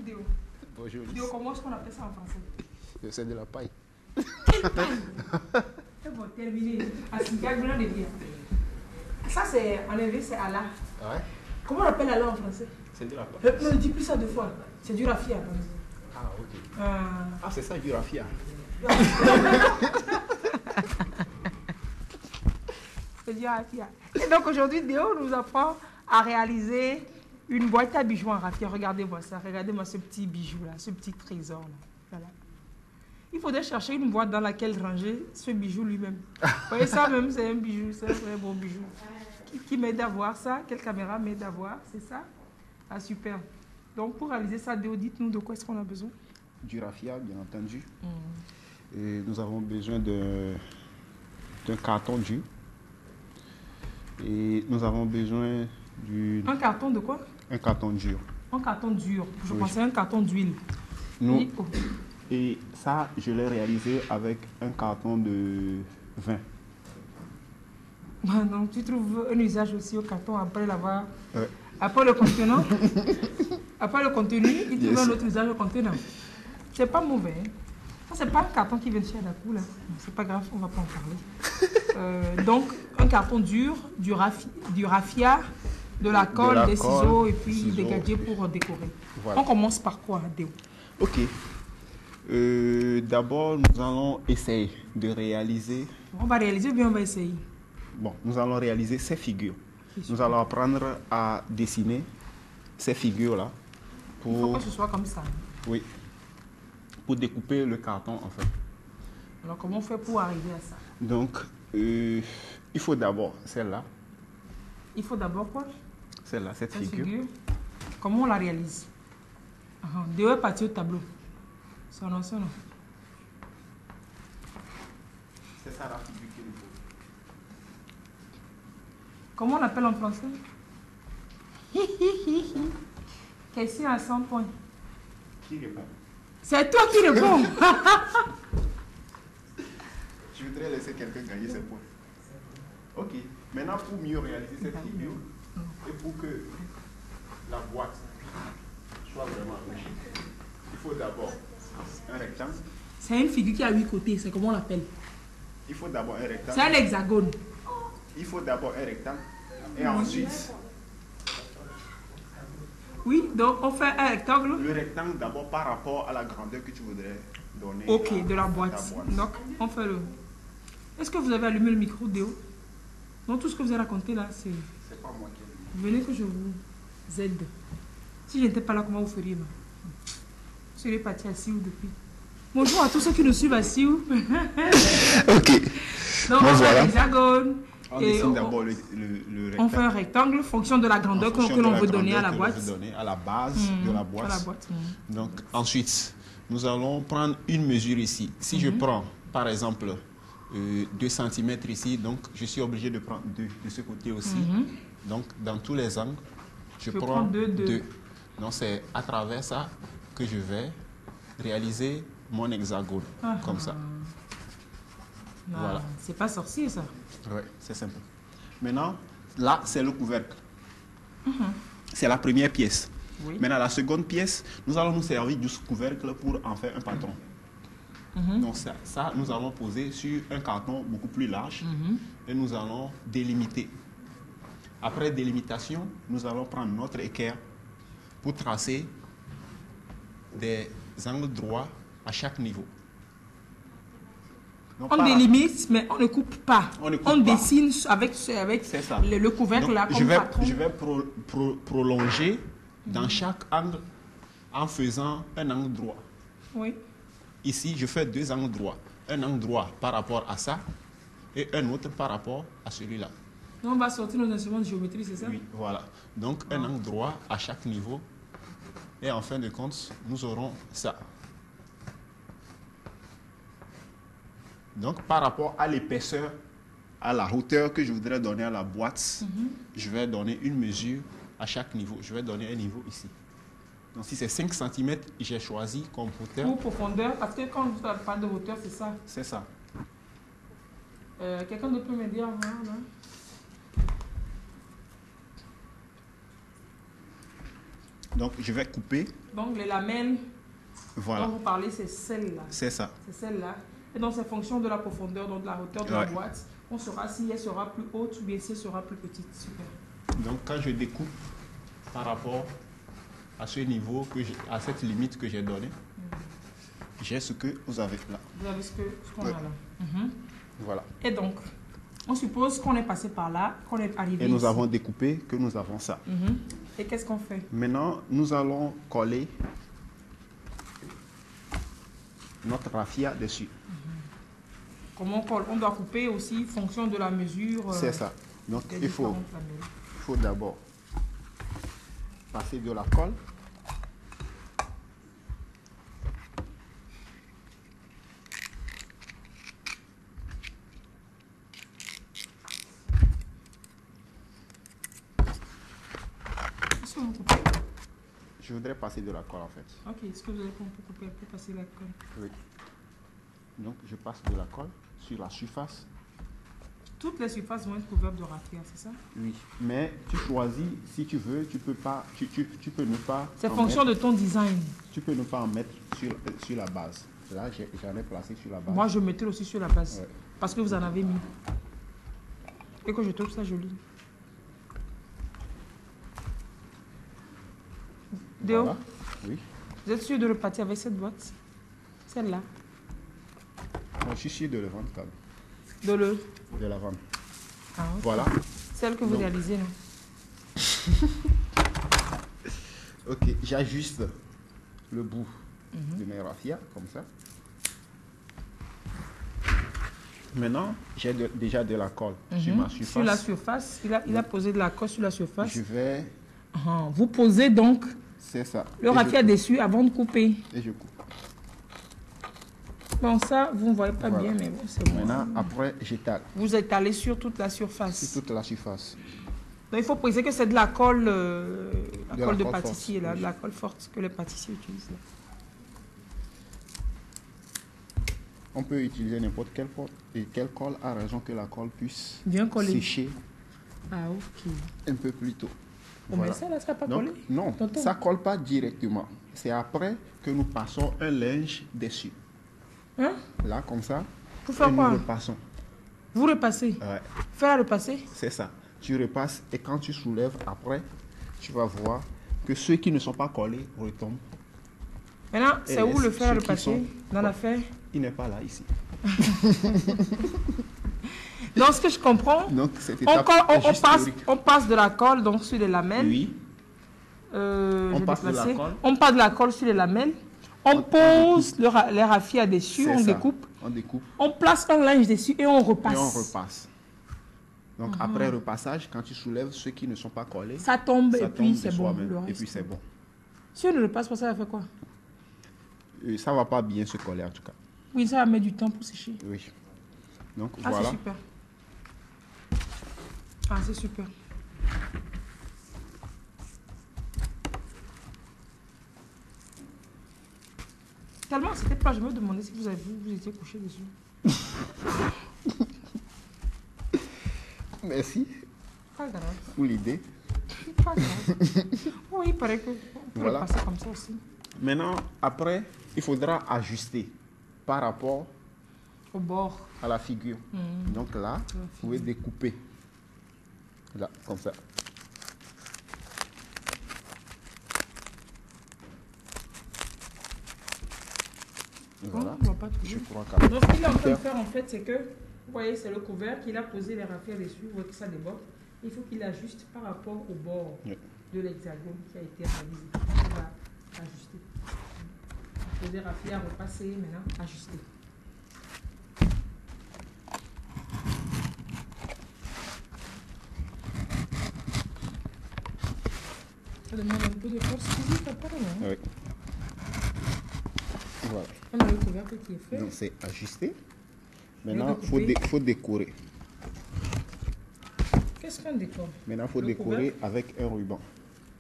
Déo. Bonjour. Déo, comment est-ce qu'on appelle ça en français? C'est de la paille. C'est bon, terminé. Ça, c'est en anglais, c'est Allah. Ouais. Comment on appelle Allah en français? C'est de la paille. Non, ne dis plus ça deux fois. C'est du raffia. Ah, ok. Ah, c'est ça, du raffia. C'est du raffia. Et donc aujourd'hui, Déo nous apprend à réaliser une boîte à bijoux en raffia. Regardez-moi ça. Regardez-moi ce petit bijou-là, ce petit trésor-là. Voilà. Il faudrait chercher une boîte dans laquelle ranger ce bijou lui-même. Vous voyez ça même, c'est un bijou, c'est un très beau bijou. Qui m'aide à voir ça? Quelle caméra m'aide à voir? C'est ça? Ah, super. Donc pour réaliser ça, Déo, dites-nous de quoi est-ce qu'on a besoin? Du raffia, bien entendu. Et nous avons besoin d'un carton dur. Et nous avons besoin du... Un carton de quoi? Un carton dur. Un carton dur. Je Oui. pensais un carton d'huile. Nous, Oui. Oh. et ça, je l'ai réalisé avec un carton de vin. Ah non, tu trouves un usage aussi au carton après l'avoir... Ouais. Après le contenant? Après le contenu, il trouve Yes. un autre usage au contenant. C'est pas mauvais. Hein? Ça, c'est pas un carton qui vient de chez Adakou, là. Non, c'est pas grave, on va pas en parler. Donc, un carton dur, du raffia, de la colle, des ciseaux et puis des gadgets pour décorer. Voilà. On commence par quoi, Déo? Ok. D'abord, nous allons essayer de réaliser... On va réaliser ou bien on va essayer? Bon, nous allons réaliser ces figures. Nous allons apprendre à dessiner ces figures-là Il faut pour... que ce soit comme ça. Oui. Pour découper le carton, en fait. Alors, comment on fait pour arriver à ça? Donc, il faut d'abord celle-là. Il faut d'abord quoi? Celle-là, cette Cette figure. figure. Comment on la réalise? Déo est parti au tableau. Son nom. C'est ça la figure qu'il nous faut. Comment on appelle en français? Question à 100 points. Qui répond? C'est toi qui réponds. Je voudrais laisser quelqu'un gagner ses points. Ok. Maintenant, pour mieux réaliser cette figure, et pour que la boîte soit vraiment riche, il faut d'abord un rectangle. C'est une figure qui a 8 côtés. C'est comment on l'appelle? Il faut d'abord un rectangle. C'est un hexagone. Il faut d'abord un rectangle. Et ensuite, Oui, donc on fait un rectangle. le rectangle d'abord par rapport à la grandeur que tu voudrais donner. Ok, de la à boîte. ta boîte. Donc, on fait le... Est-ce que vous avez allumé le micro, Déo? Donc, tout ce que vous avez raconté là, c'est... C'est pas moi qui ai Venez que je vous aide. Si je n'étais pas là, comment vous feriez? Vous seriez parti à Sioux depuis. Bonjour à tous ceux qui nous suivent à Sioux. Ok. Donc, Bon, on fait voilà. un hexagone. On Et dessine on- d'abord le rectangle. On fait un rectangle en fonction de la grandeur que l'on veut donner à la boîte. Donner à la base de la boîte. À la boîte. Donc, ensuite, nous allons prendre une mesure ici. Si je prends, par exemple, 2 cm ici, donc je suis obligé de prendre 2 de ce côté aussi. Donc, dans tous les angles, je Je prends prends deux. 2. Donc, c'est à travers ça que je vais réaliser mon hexagone, comme ça. Ah, Voilà. c'est pas sorcier ça. Oui, c'est simple. Maintenant, là, c'est le couvercle. C'est la première pièce. Oui. Maintenant, la seconde pièce, nous allons nous servir du couvercle pour en faire un patron. Donc ça, nous allons poser sur un carton beaucoup plus large et nous allons délimiter. Après délimitation, nous allons prendre notre équerre pour tracer des angles droits à chaque niveau. Donc, On délimite, mais on ne coupe pas. On ne coupe On pas. dessine avec C'est ça. le couvercle Donc, là, je comme vais, patron. je vais prolonger dans chaque angle en faisant un angle droit. Oui. Ici, je fais 2 angles droits. Un angle droit par rapport à ça et un autre par rapport à celui-là. Donc on va sortir nos instruments de géométrie, c'est ça? Oui, voilà. Donc, un angle droit à chaque niveau. Et en fin de compte, nous aurons ça. Donc, par rapport à l'épaisseur, à la hauteur que je voudrais donner à la boîte, je vais donner une mesure à chaque niveau. Je vais donner un niveau ici. Donc, si c'est 5 cm, j'ai choisi comme hauteur. Pour profondeur, parce que quand on parle de hauteur, c'est ça. C'est ça. Quelqu'un d'autre peut m'aider à voir là? Donc, je vais couper. Donc, les lamelles Voilà. dont vous parlez, c'est celle-là. C'est ça. C'est celle-là. Et donc, c'est fonction de la profondeur, donc de la hauteur de la boîte. On saura si elle sera plus haute ou bien si elle sera plus petite. Super. Donc, quand je découpe par rapport à ce niveau, à cette limite que j'ai donnée, j'ai ce que vous avez là. Vous avez ce qu'on a là. Voilà. Et donc, on suppose qu'on est passé par là, qu'on est arrivé Et nous ici. avons découpé que nous avons ça. Et qu'est-ce qu'on fait? Maintenant, nous allons coller notre raffia dessus. Comment on colle? On doit couper aussi en fonction de la mesure. C'est ça. Donc, des il faut différentes lamelles. d'abord passer de la colle. Est-ce qu'on peut couper? Je voudrais passer de la colle en fait. Ok, est-ce que vous avez compris couper pour passer la colle? Oui. Donc, je passe de la colle sur la surface. Toutes les surfaces vont être couvertes de raffia, c'est ça? Oui. Mais tu choisis, si tu veux, tu peux pas, tu peux ne pas. C'est en fonction mettre- de ton design. Tu peux ne pas en mettre sur la base. Là, j'en ai placé sur la base. Moi, je mettrai aussi sur la base. Ouais. Parce que vous en avez mis. Et que je trouve ça joli. Déo, Voilà. Oui. vous êtes sûr de repartir avec cette boîte? Celle-là. Moi, je suis sûr de le vendre quand même. De la vendre. Ah, ok. Voilà. Celle que vous Donc. réalisez, non? Ok, j'ajuste le bout de mes raffias comme ça. Maintenant, j'ai déjà de la colle sur ma surface. Sur la surface, il a posé de la colle sur la surface. Je vais, Vous posez donc c'est ça. le raffia dessus avant de couper. Et je coupe. Bon, ça, vous ne voyez pas Voilà. bien, mais bon, c'est bon. Maintenant, après, j'étale Vous étalez sur toute la surface. sur toute la surface. Donc, il faut préciser que c'est de la colle, la colle de colle pâtissier, forte, là, oui. de la colle forte que les pâtissiers utilisent. Là. On peut utiliser n'importe quelle colle à raison que la colle puisse Bien collé. sécher Ah, ok. un peu plus tôt. Bon, mais ça, là, ça n'a pas Donc, collé. non, Tonton. ça ne colle pas directement. C'est après que nous passons un linge dessus. Hein? Là, comme ça. Pour faire et quoi? nous repassons. Vous repassez. Ouais, Faire repasser. c'est ça. Tu repasses et quand tu soulèves après, tu vas voir que ceux qui ne sont pas collés retombent. Maintenant, c'est où le fer ceux qui repasser? sont- Dans l'affaire? Il n'est pas là ici. Donc, ce que je comprends, Donc, cette on, étape colle- est juste passe, théorique. on passe de la colle donc, sur les lamelles. Oui, Je vais passe de la déplacer. colle. On passe de la colle sur les lamelles. On pose les raffias dessus, c'est on ça. découpe. On découpe On place un linge dessus et on et repasse. on repasse. Donc, après repassage, quand tu soulèves ceux qui ne sont pas collés, Ça tombe ça et puis tombe c'est de bon. soi-même. Le Et reste. puis, c'est bon. Si on ne repasse pas, ça va faire quoi? Ça ne va pas bien se coller en tout cas. Oui, ça va mettre du temps pour sécher. Oui. Donc, Ah, voilà. c'est super. Ah, c'est super. Tellement, c'était pas, je me demandais si vous étiez couché dessus. Merci Pas grave. pour l'idée. Pas grave. Oui, il paraît que on peut Voilà. le passer comme ça aussi. Maintenant, après, il faudra ajuster par rapport Au bord. à la figure. Donc là, vous pouvez découper. Là, comme ça. Voilà. On ne voit pas tout. Je crois qu'à Donc, ce qu'il est en train de faire, en fait, c'est que, vous voyez, c'est le couvercle, il a posé les raffias dessus, vous voyez que ça déborde. Il faut qu'il ajuste par rapport au bord Oui. de l'hexagone qui a été réalisé. Il va ajuster. Poser raffia, repasser, maintenant, ajuster. Ça demande un peu de force physique, apparemment. Oui. Voilà. On a le couvercle qui est fait. Donc c'est ajusté. Le Maintenant, il découper. faut décorer. Qu'est-ce qu'on décore? Maintenant, il faut Le décorer avec un ruban.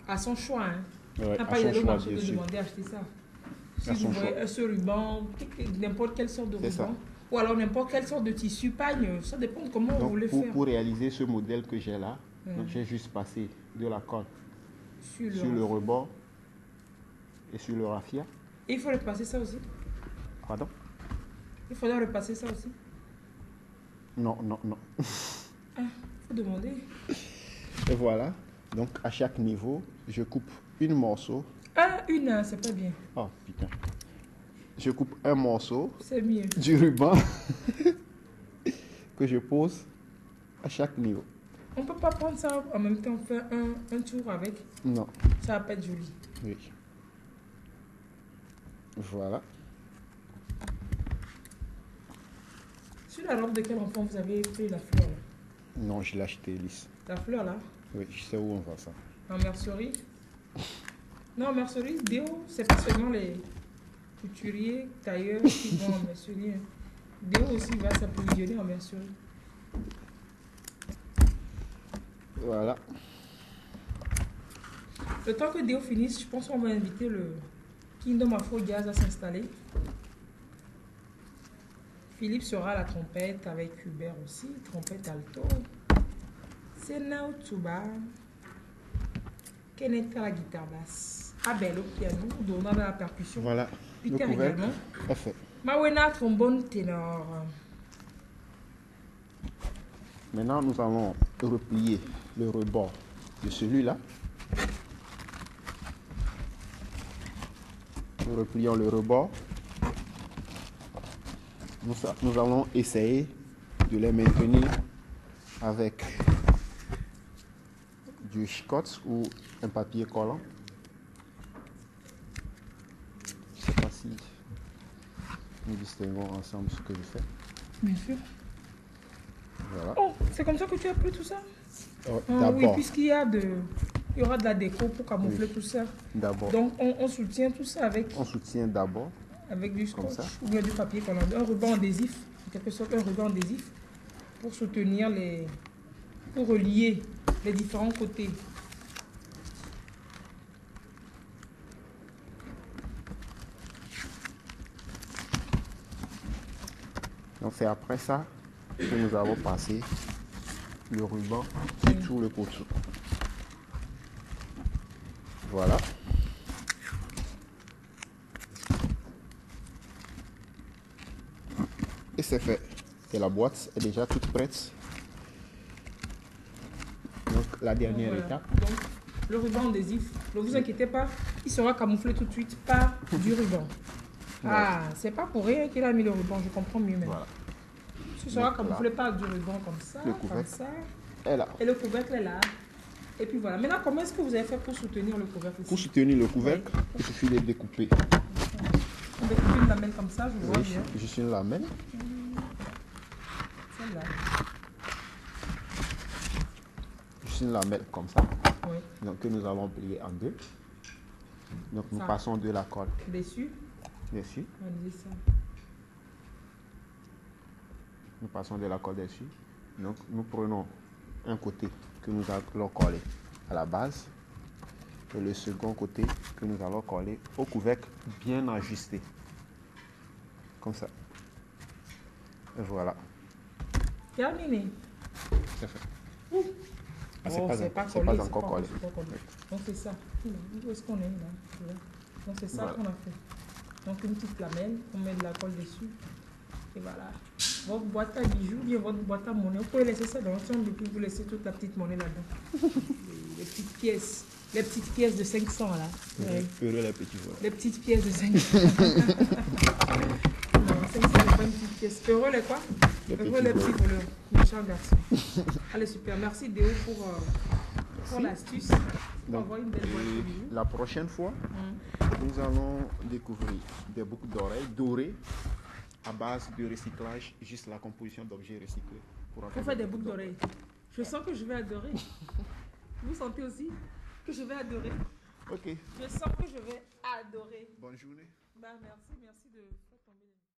À son choix, hein. Ouais, N'a à pas eu son le choix, marché bien de sûr. demander à acheter ça. Si À vous son voyez choix. ce ruban, n'importe quelle sorte de C'est ça. ruban, ou alors n'importe quelle sorte de tissu, pagne, ça dépend de comment vous Donc, voulez faire. pour réaliser ce modèle que j'ai là, donc j'ai juste passé de la colle Sur sur le rebord et sur le raffia. Et il faut repasser ça aussi. Pardon? Il faudra repasser ça aussi. Non, non, non. Ah, faut demander. Et voilà. Donc, à chaque niveau, je coupe une morceau. Ah, une, c'est pas bien. Oh, putain. Je coupe un morceau C'est mieux. du ruban que je pose à chaque niveau. On peut pas prendre ça en même temps, faire un tour avec. Non. Ça va pas être joli. Oui. Voilà. Sur la robe de quel enfant vous avez pris la fleur là? Non, je l'ai acheté lisse. La fleur là? Oui, je sais où on voit ça. En mercerie? Non, en mercerie, Déo, c'est pas seulement les couturiers, tailleurs qui vont en mercerie. Déo aussi va s'approvisionner en mercerie. Voilà. Le temps que Déo finisse, je pense qu'on va inviter le Kingdom Afro Jazz à s'installer. Philippe sera à la trompette avec Hubert aussi, trompette alto. Senao Tsuba. Kenneth à la guitare basse. Abel au piano, Donna à la percussion. Voilà. Peter le couvercle également. est fait. Mawena trombone ténor. Maintenant, nous allons replier le rebord de celui-là. Nous replions le rebord. Nous allons essayer de les maintenir avec du scotch ou un papier collant. Je ne sais pas si nous distinguons ensemble ce que je fais. Bien sûr. Voilà. Oh, c'est comme ça que tu as pris tout ça? Oh, Ah oui, d'abord, puisqu'il y a il y aura de la déco pour camoufler Oui. tout ça. d'abord, Donc on soutient tout ça avec on soutient d'abord. du Comme scotch ça. ou bien du papier collant, un ruban adhésif, en quelque sorte un ruban adhésif pour soutenir pour relier les différents côtés. Donc c'est après ça que nous avons passé le ruban sur tout le couteau. Voilà. Et c'est fait. Et la boîte est déjà toute prête. Donc la dernière Voilà. étape. Donc le ruban adhésif, ne vous inquiétez pas, il sera camouflé tout de suite par du ruban. Voilà. Ah, c'est pas pour rien qu'il a mis le ruban, je comprends mieux maintenant. Voilà. Ce sera Donc, camouflé par du ruban comme ça, Le comme couvercle. ça. Et là. Et le couvercle est là. Et puis voilà. Maintenant, comment est-ce que vous avez fait pour soutenir le couvercle Pour ici? soutenir le couvercle, il suffit de découper. On découpe une lamelle comme ça, je vois Oui, bien. juste une lamelle. Celle-là. Juste une lamelle comme ça. Oui. Donc que nous allons plier en deux. Donc nous Ça. passons de la colle Dessus. dessus. On dit ça. Nous passons de la colle dessus. Donc nous prenons un côté que nous allons coller à la base et le second côté que nous allons coller au couvercle bien ajusté. Comme ça. Et voilà. Terminé. C'est fait. Ouh. Ah, Oh, c'est pas c'est collé, pas c'est encore collé. c'est pas collé. Donc c'est ça. Où est-ce qu'on est là? Donc c'est ça Voilà. qu'on a fait. Donc une petite lamelle, on met de la colle dessus. Et voilà. Votre boîte à bijoux, bien votre boîte à monnaie. Vous pouvez laisser ça dans le centre et puis vous laissez toute la petite monnaie là-dedans. Les petites pièces. Les petites pièces de 500 là. Ouais. Heureux les petits voleurs. Les petites pièces de 500. Non, 500 c'est pas une petite pièce. Heureux les quoi? Heureux les petits voleurs. Méchant garçon. Allez, super. Merci Déo pour l'astuce. On va Donc, avoir une belle boîte de bijoux. la prochaine fois, nous allons découvrir des boucles d'oreilles dorées à base de recyclage, juste la composition d'objets recyclés. Pour en Pour faire des boucles d'oreilles. Je sens que je vais adorer. Vous sentez aussi que je vais adorer? Ok, Je sens que je vais adorer. bonne journée. Bah, merci de...